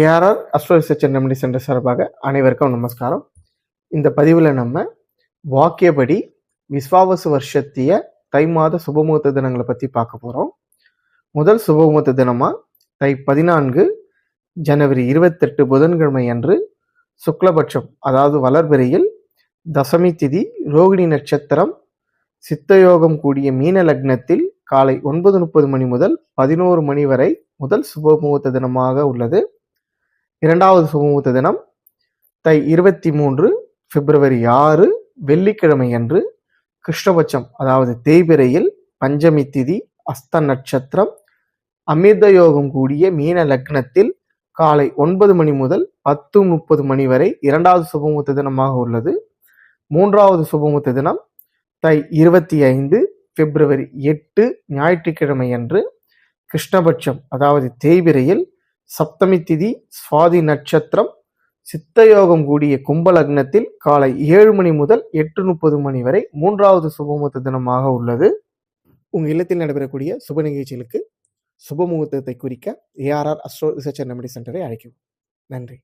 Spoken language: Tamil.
ARR astro research and remedy centre சார்பாக அனைவருக்கும் நமஸ்காரம். இந்த பதிவில் நம்ம வாக்கியபடி விஸ்வாவசு வருஷத்திய தை மாத சுபமுகூர்த்த தினங்களை பற்றி பார்க்க போகிறோம். முதல் சுபமுகூர்த்த தினமாக தை 14 ஜனவரி 28 புதன்கிழமை அன்று சுக்லபட்சம் அதாவது வளர்பிறையில் தசமி திதி ரோகிணி நட்சத்திரம் சித்தயோகம் கூடிய மீன லக்னத்தில் காலை 9:30 மணி முதல் 11 மணி வரை முதல் சுபமுகூர்த்த தினமாக உள்ளது. இரண்டாவது சுபமுகூர்த்த தினம் தை 23 பிப்ரவரி 6 வெள்ளிக்கிழமை அன்று கிருஷ்ணபட்சம் அதாவது தேய்பிறையில் பஞ்சமி திதி அஸ்த நட்சத்திரம் அமிர்த யோகம் கூடிய மீன லக்னத்தில் காலை 9 மணி முதல் 10:30 மணி வரை இரண்டாவது சுபமுகூர்த்த தினமாக உள்ளது. மூன்றாவது சுபமுகூர்த்த தினம் தை 25 பிப்ரவரி 8 ஞாயிற்றுக்கிழமை அன்று கிருஷ்ணபட்சம் அதாவது தேய்பிறையில் சப்தமி திதி சுவாதி நட்சத்திரம் சித்தயோகம் கூடிய கும்ப லக்னத்தில் காலை 7 மணி முதல் 8:30 மணி வரை மூன்றாவது சுபமுகூர்த்த தினமாக உள்ளது. உங்கள் இல்லத்தில் நடைபெறக்கூடிய சுப நிகழ்ச்சிகளுக்கு சுபமுகூர்த்தத்தை குறிக்க ARR astro research and remedy சென்டரை அழைக்கவும். நன்றி.